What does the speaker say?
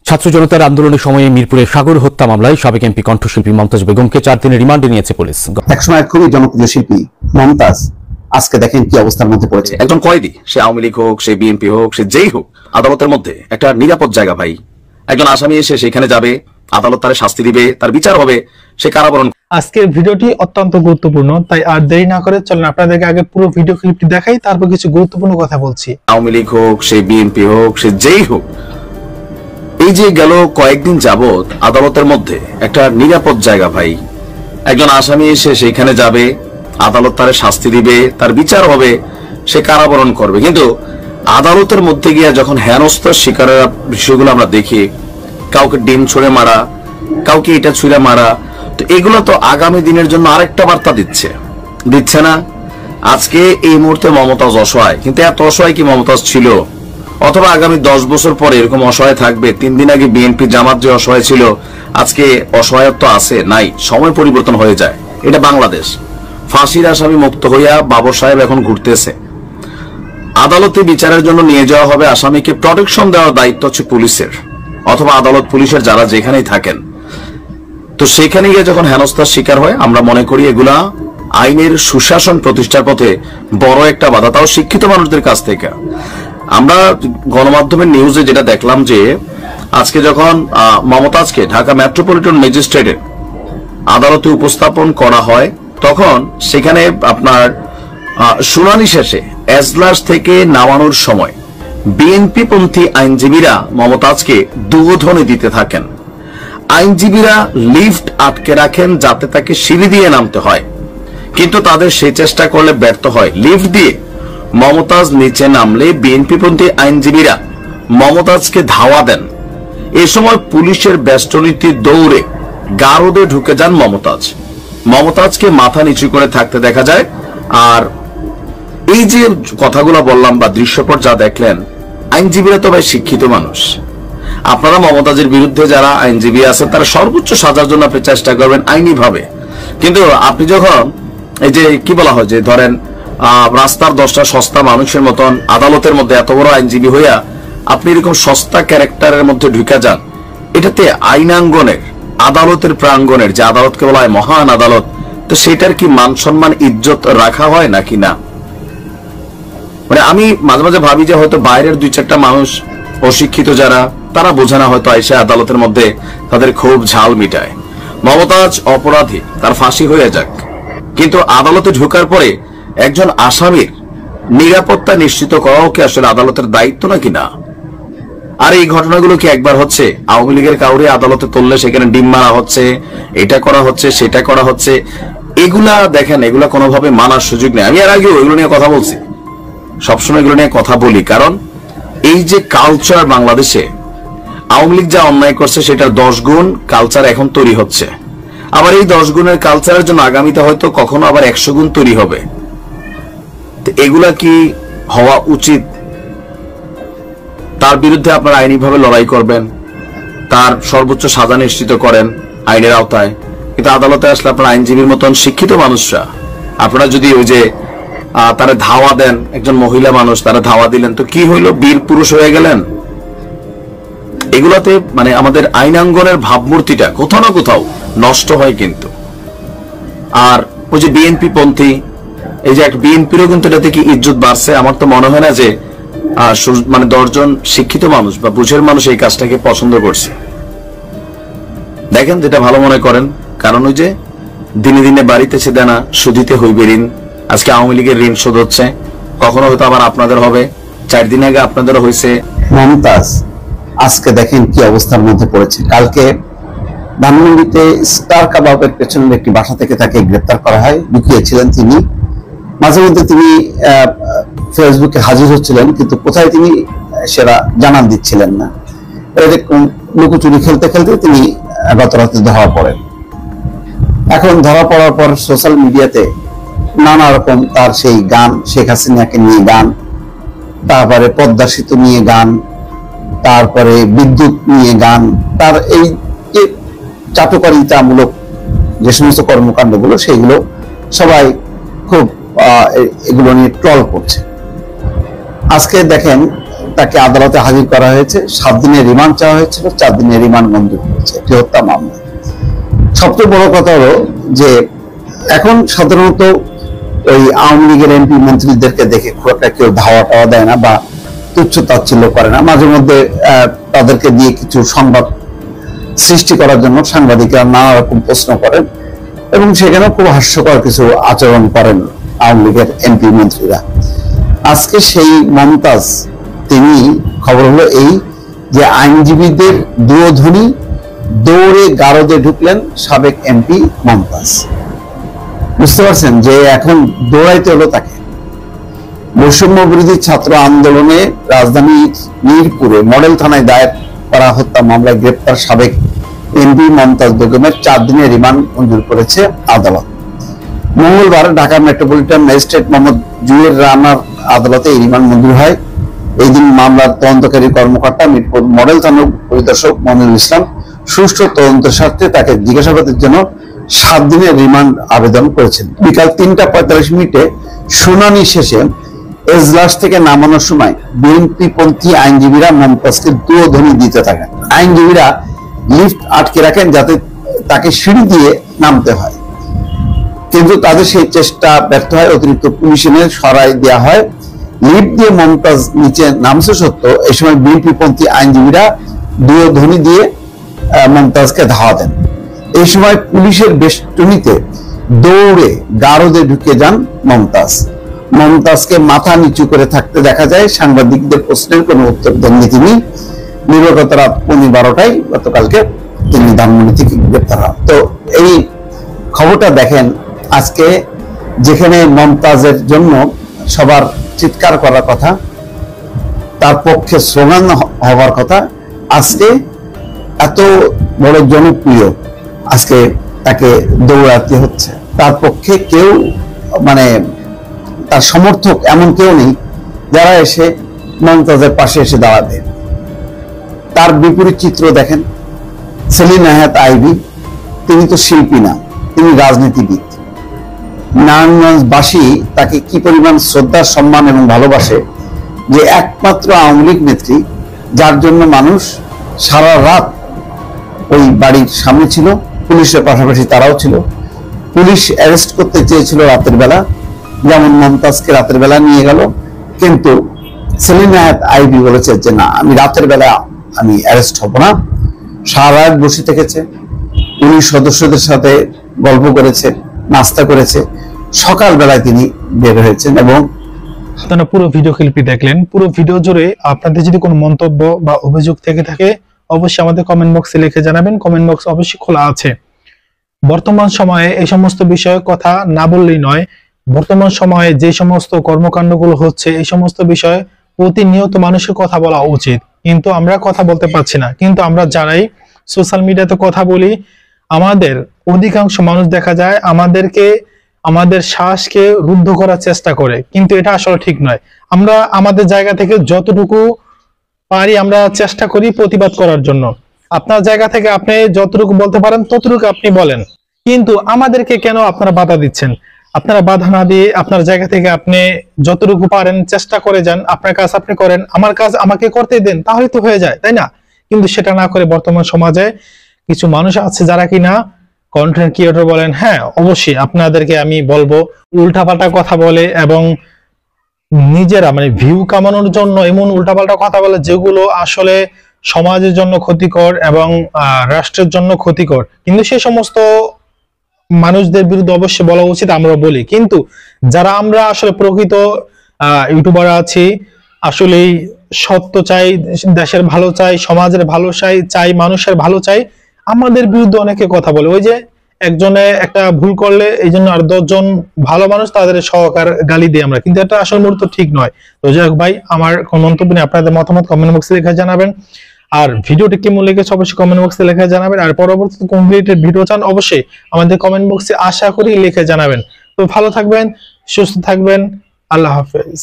ছাত্র জনতার আন্দোলনের সময়ে মিরপুরে সাগর হত্যা মামলায় সাবেক এমপি কণ্ঠশিল্পী মমতাজ বেগমকে 4 দিনের রিমান্ডে নিয়েছে পুলিশ। একসময় খুবই জনপ্রিয় শিল্পী মমতাজ আজকে দেখেন কি অবস্থার মধ্যে পড়েছে। একজন কয়েদি, সে আওয়ামী লীগ হোক, সে বিএনপি হোক, সে যেই হোক, আদালতের মধ্যে একটা নিরাপদ জায়গা ভাই। একজন আসামি এসে সেখানে যাবে, আদালত তার শাস্তি দিবে, তার বিচার হবে, সে কারাবরণ। আজকের ভিডিওটি অত্যন্ত গুরুত্বপূর্ণ, তাই আর দেরি না করে চলুন আপনাদেরকে আগে পুরো ভিডিও ক্লিপটি দেখাই, তারপর কিছু গুরুত্বপূর্ণ কথা বলছি। আওয়ামী লীগ হোক, সে বিএনপি হোক, সে যেই হোক, এই যে গেল কয়েকদিন যাবত আদালতের মধ্যে একটা নিরাপদ জায়গা ভাই। একজন আসামি এসে সেখানে যাবে, আদালত তার শাস্তি দিবে, তার বিচার হবে, সে কারাবরণ করবে। কিন্তু আদালতের মধ্যে গিয়ে যখন হেনস্থার শিকারের বিষয়গুলো আমরা দেখি, কাউকে ডিম ছুঁড়ে মারা, কাউকে এটা ছুঁড়ে মারা, তো এগুলো তো আগামী দিনের জন্য আরেকটা বার্তা দিচ্ছে না। আজকে এই মুহূর্তে মমতাজ অসহায়, কিন্তু এত অসহায় কি মমতাজ ছিল? অথবা আগামী 10 বছর পরে এরকম অসহায় থাকবে? 3 দিন আগে বিএনপি জামাত যে অসহায় ছিল, আজকে অসহায়ত্ব আছে নাই? সময় পরিবর্তন হয়ে যায়, এটা বাংলাদেশ। ফাঁসির আসামি মুক্ত হইয়া বাবর সাহেব এখন ঘুরতেছে। আদালতে বিচারের জন্য নিয়ে যাওয়া হবে আসামিকে, প্রটেকশন দেওয়ার দায়িত্ব হচ্ছে পুলিশের, অথবা আদালত পুলিশের যারা যেখানেই থাকেন। তো সেখানে গিয়ে যখন হেনস্থার শিকার হয়, আমরা মনে করি এগুলা আইনের সুশাসন প্রতিষ্ঠার পথে বড় একটা বাধা, তাও শিক্ষিত মানুষদের কাছ থেকে। আমরা গণমাধ্যমের নিউজে যেটা দেখলাম যে আজকে যখন মমতাজকে ঢাকা মেট্রোপলিটন ম্যাজিস্ট্রেটের আদালতে উপস্থাপন করা হয়, তখন সেখানে আপনার শুনানি শেষে এজলাস থেকে নামানোর সময় বিএনপি পন্থী আইনজীবীরা মমতাজকে দুর্ধ্বনি দিতে থাকেন। আইনজীবীরা লিফট আটকে রাখেন যাতে তাকে সিঁড়ি দিয়ে নামতে হয়, কিন্তু তাদের সেই চেষ্টা করলে ব্যর্থ হয়। লিফট দিয়ে মমতাজ নিচে নামলে বিএনপি পন্থী আইনজীবীরা মমতাজকে ধাওয়া দেন। এ সময় পুলিশের বেষ্টনীতে দৌড়ে গারদে ঢুকে যান মমতাজকে মাথা নিচু করে থাকতে দেখা যায়। আর এই যে কথাগুলো বললাম বা দৃশ্যপট যা দেখলেন, আইনজীবীরা তো ভাই শিক্ষিত মানুষ। আপনারা মমতাজের বিরুদ্ধে যারা আইনজীবী আছেন, তারা সর্বোচ্চ সাজার জন্য আপনি চেষ্টা করবেন আইনি ভাবে। কিন্তু আপনি যখন এই যে কি বলা হয় যে ধরেন রাস্তার 10টা সস্তা মানুষের মতন আদালতের মধ্যে এত বড় আইনজীবী হইয়া আপনি এরকম সস্তা ক্যারেক্টারের মধ্যে ঢুকে যান, এটাতে আইনাঙ্গনের, আদালতের প্রাঙ্গনের, যে আদালতকে বলা হয় মহান আদালত, তো সেটার কি মান সম্মান ইজ্জত রাখা হয় নাকি না? মানে আমি মাঝে মাঝে ভাবি যে হয়তো বাইরের 2-4টা মানুষ অশিক্ষিত যারা, তারা বোঝে না, হয়তো এসে আদালতের মধ্যে তাদের খুব ঝাল মিটায়। মমতাজ অপরাধী, তার ফাঁসি হয়ে যাক, কিন্তু আদালতে ঢোকার পরে একজন আসামির নিরাপত্তা নিশ্চিত করাও কি আসলে আদালতের দায়িত্ব নাকি না? আর এই ঘটনাগুলো কি একবার হচ্ছে? আওয়ামী লীগের কাউরে আদালতে তুললে সেখানে ডিম মারা হচ্ছে, এটা করা হচ্ছে, সেটা করা হচ্ছে। এগুলা দেখেন, এগুলা কোনোভাবে মানার সুযোগ নেই। আমি এর আগেও এগুলো নিয়ে কথা বলছি, সবসময় এগুলো নিয়ে কথা বলি, কারণ এই যে কালচার বাংলাদেশে আওয়ামী লীগ যা অন্যায় করছে সেটার 10 গুণ কালচার এখন তৈরি হচ্ছে। আবার এই 10 গুণের কালচারের জন্য আগামীতে হয়তো কখনো আবার 100 গুণ তৈরি হবে। এগুলা কি হওয়া উচিত? তার বিরুদ্ধে আপনারা আইনিভাবে লড়াই করবেন, তার সর্বোচ্চ সাজা নিশ্চিত করেন আইনের আওতায়। কিন্তু আদালতে আসলে আপনার আইনজীবীর মতন শিক্ষিত মানুষরা, আপনারা যদি ওই যে তারা ধাওয়া দেন, একজন মহিলা মানুষ, তারা ধাওয়া দিলেন, তো কি হইল? বীর পুরুষ হয়ে গেলেন? এগুলাতে মানে আমাদের আইনাঙ্গনের ভাবমূর্তিটা কোথাও না কোথাও নষ্ট হয় কিন্তু। আর ওই যে বিএনপি পন্থী, এই যে একটা বিএনপিরও কিন্তু এটা থেকে ইজ্জত বাড়ছে। আমার তো মনে হয় না যে মানে 10 জন শিক্ষিত মানুষ বা বুঝের মানুষ এই কাজটাকে পছন্দ করছে। দেখেন যেটা ভালো মনে করেন, কারণ ওই যে দিনে দিনে বাড়িতেছে দেনা, সুদিতে হইবে ঋণ। আজকে আওয়ামী লীগের ঋণ শোধ হচ্ছে, কখনো হয়তো আবার আপনাদের হবে। 4 দিন আগে আপনাদেরও হয়েছে। মমতাজ আজকে দেখেন কি অবস্থার মধ্যে পড়েছে। কালকে ধানমন্ডিতে স্টার কাবাবের পেছনের একটি বাসা থেকে তাকে গ্রেপ্তার করা হয়। লুকিয়েছিলেন তিনি, মাঝে মধ্যে তিনি ফেসবুকে হাজির হচ্ছিলেন, কিন্তু কোথায় তিনি সেটা জানান দিচ্ছিলেন না। এরকম লুকোচুরি খেলতে খেলতে তিনি গত রাতে ধরা পড়েন। এখন ধরা পড়ার পর সোশ্যাল মিডিয়াতে নানা রকম তার সেই গান, শেখ হাসিনাকে নিয়ে গান, তারপরে পদ্মা সেতু নিয়ে গান, তারপরে বিদ্যুৎ নিয়ে গান, তার এই যে চাটুকারিতামূলক যে সমস্ত কর্মকাণ্ডগুলো, সেইগুলো সবাই খুব এগুলো নিয়ে ট্রল করছে। আজকে দেখেন তাকে আদালতে হাজির করা হয়েছে, 7 দিনের রিমান্ড চাওয়া হয়েছিল, 4 দিনের রিমান্ড মঞ্জুর করেছে। এটি হত্যা মামলা। সবচেয়ে বড় কথা হলো যে এখন সাধারণত ওই আওয়ামী লীগের এমপি মন্ত্রীদেরকে দেখে খুব একটা কেউ ধাওয়া টাওয়া দেয় না বা তুচ্ছ তাচ্ছিল্য করে না। মাঝে মধ্যে তাদেরকে দিয়ে কিছু সংবাদ সৃষ্টি করার জন্য সাংবাদিকরা নানা রকম প্রশ্ন করেন এবং সেখানে খুব হাস্যকর কিছু আচরণ করেন আওয়ামী লীগের এমপি মন্ত্রীরা। আজকে সেই মমতাজ, তিনি খবর হলো এই যে আইনজীবীদের দুয়োধনী দৌড়ে গারদে ঢুকলেন সাবেক এমপি মমতাজ। বুঝতে পারছেন যে এখন দৌড়াইতে হলো তাকে। বৈষম্য বিরোধী ছাত্র আন্দোলনে রাজধানীর মিরপুরে মডেল থানায় দায়ের করা হত্যা মামলায় গ্রেপ্তার সাবেক এমপি মমতাজ বেগমের 4 দিনের রিমান্ড মঞ্জুর করেছে আদালত। মঙ্গলবার ঢাকা মেট্রোপলিটন ম্যাজিস্ট্রেট মোহাম্মদ জুয়েল রানার আদালতে এই রিমান্ড মঞ্জুর হয়। এই দিন মামলার তদন্তকারী কর্মকর্তা মিরপুর মডেল থানার পরিদর্শক মনিরুল ইসলাম সুষ্ঠু তদন্তের স্বার্থে তাকে জিজ্ঞাসাবাদের জন্য 7 দিনের রিমান্ড আবেদন করেছেন। বিকাল 3:45 শুনানি শেষে এজলাস থেকে নামানোর সময় বিএনপি পন্থী আইনজীবীরা মমতাজকে দুয়োধনী দিতে থাকেন। আইনজীবীরা লিফট আটকে রাখেন যাতে তাকে সিঁড়ি দিয়ে নামতে হয়, কিন্তু তাদের সেই চেষ্টা ব্যর্থ হয়। অতিরিক্ত পুলিশ এনে সরাই দেওয়া হয়। লিফট দিয়ে মমতাজ নিচে নামছে সত্য, এই সময় বিএনপি পন্থী আইনজীবীরা দুয়োধনী দিয়ে মমতাজকে ধাওয়া দেন। এই সময় পুলিশের বেষ্টনীতে দৌড়ে গারদে ঢুকে যান মমতাজ। মমতাজকে মাথা নিচু করে থাকতে দেখা যায়। সাংবাদিকদের প্রশ্নের কোনো উত্তর দেননি তিনি। নির্বাচন রাত 12:15 গতকালকে তিনি ধানমন্ডি থেকে গ্রেপ্তার হন। তো এই খবরটা দেখেন, আজকে যেখানে মমতাজের জন্য সবার চিৎকার করার কথা, তার পক্ষে স্লোগান হওয়ার কথা, আজকে এত বড় জনপ্রিয়, আজকে তাকে দৌড়াতে হচ্ছে। তার পক্ষে কেউ মানে তার সমর্থক এমন কেউ নেই যারা এসে মমতাজের পাশে এসে দাঁড়াবে। তার বিপরীত চিত্র দেখেন, সেলিম নাহায়াত আইভী, তিনি তো শিল্পী না, তিনি রাজনীতিবিদ। নারায়ণগঞ্জবাসী তাকে কি পরিমাণ শ্রদ্ধা, সম্মান এবং ভালোবাসে, যে একমাত্র আওয়ামী লীগ নেত্রী যার জন্য মানুষ সারা রাত ওই বাড়ির সামনে ছিল। পুলিশের পাশাপাশি তারাও ছিল। পুলিশ অ্যারেস্ট করতে চেয়েছিল রাতের বেলা, যেমন মমতাজকে রাতের বেলা নিয়ে গেল, কিন্তু সেলিম নাহায়াত আইভী বলেছে যে না, আমি রাতের বেলা আমি অ্যারেস্ট হব না। সারা রাত বসে থেকেছে, পুলিশ সদস্যদের সাথে গল্প করেছে, নাস্তা করেছে, সকাল বেলায় তিনি বের হয়েছেন। এবং আপনারা পুরো ভিডিও ক্লিপটি দেখলেন। পুরো ভিডিও জুড়ে আপনাদের যদি কোনো মন্তব্য বা অভিযোগ থেকে থাকে অবশ্যই আমাদের কমেন্ট বক্সে লিখে জানাবেন। কমেন্ট বক্স অবশ্যই খোলা আছে। বর্তমান সময়ে এই সমস্ত বিষয়ে কথা না বললেই নয়। বর্তমান সময়ে যে সমস্ত কর্মকাণ্ডগুলো হচ্ছে, এই সমস্ত বিষয়ে প্রতিনিয়ত মানুষের কথা বলা উচিত, কিন্তু আমরা কথা বলতে পারছি না। কিন্তু আমরা যারাই সোশ্যাল মিডিয়াতে কথা বলি, আমাদের অধিকাংশ মানুষ দেখা যায় আমাদের শ্বাসকে রুদ্ধ করার চেষ্টা করে, কিন্তু এটা আসলে ঠিক নয়। আমরা আমাদের জায়গা থেকে যতটুকু পারি আমরা চেষ্টা করি প্রতিবাদ করার জন্য। আপনার জায়গা থেকে আপনি যতটুকু বলতে পারেন ততটুকু আপনি বলেন, কিন্তু আমাদেরকে কেন আপনারা বাধা দিচ্ছেন? আপনারা বাধা না দিয়ে আপনার জায়গা থেকে আপনি যতটুকু পারেন চেষ্টা করে যান। আপনার কাজ আপনি করেন, আমার কাজ আমাকে করতে দেন, তাহলে তো হয়ে যায়, তাই না? কিন্তু সেটা না করে বর্তমান সমাজে কিছু মানুষ আছে যারা কিনা কন্টেন্ট ক্রিয়েটর বলেন, হ্যাঁ অবশ্যই আপনাদেরকে আমি বলবো, উল্টাপাল্টা কথা বলে এবং নিজেরা মানে ভিউ কামানোর জন্য এমন উল্টাপাল্টা কথা বলে যেগুলো আসলে সমাজের জন্য ক্ষতিকর এবং রাষ্ট্রের জন্য ক্ষতিকর। কিন্তু সেই সমস্ত মানুষদের বিরুদ্ধে অবশ্যই বলা উচিত, আমরা বলি। কিন্তু যারা আমরা আসলে প্রকৃত ইউটিউবার আছি, আসলেই সত্য চাই, দেশের ভালো চাই, সমাজের ভালো চাই, মানুষের ভালো চাই, আমাদের বিরুদ্ধে অনেকে কথা বলে। ওই যে একজনে একটা ভুল করলে এই জন্য আর 10 জন ভালো মানুষ তাদের সহকার গালি দিই আমরা, কিন্তু এটা আসল মুহূর্ত ঠিক নয়। তো যাই হোক ভাই, আমার কোন মন্তব্য নেই, আপনাদের মতামত কমেন্ট বক্সে লিখে জানাবেন। আর ভিডিওটি কেমন লেগেছে অবশ্যই কমেন্ট বক্সে লিখে জানাবেন। আর পরবর্তীতে কোন রিলেটেড ভিডিও চান অবশ্যই আমাদের কমেন্ট বক্সে আশা করি লিখে জানাবেন। তো ভালো থাকবেন, সুস্থ থাকবেন, আল্লাহ হাফেজ।